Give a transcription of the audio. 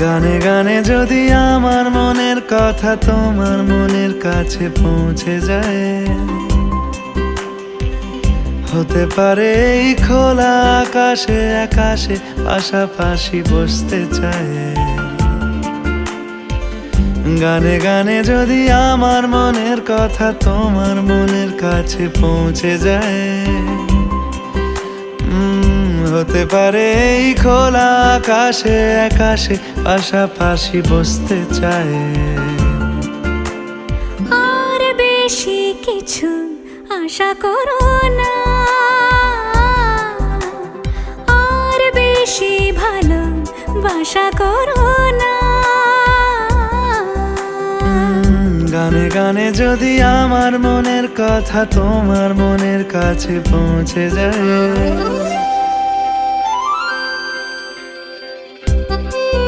গানে গানে যদি আমার মনের কথা তোমার মনের কাছে পৌঁছে যায়, হতে পারে এই খোলা আকাশে আকাশে পাশাপাশি বসতে চায়। গানে গানে যদি আমার মনের কথা তোমার মনের কাছে পৌঁছে যায়, হতে পারে এই খোলা আকাশে আকাশে পাশাপাশি বসতে চায়। আর বেশি কিছু আশা করো না, আর বেশি ভালোবাসা করো না। গানে গানে যদি আমার মনের কথা তোমার মনের কাছে পৌঁছে যায়,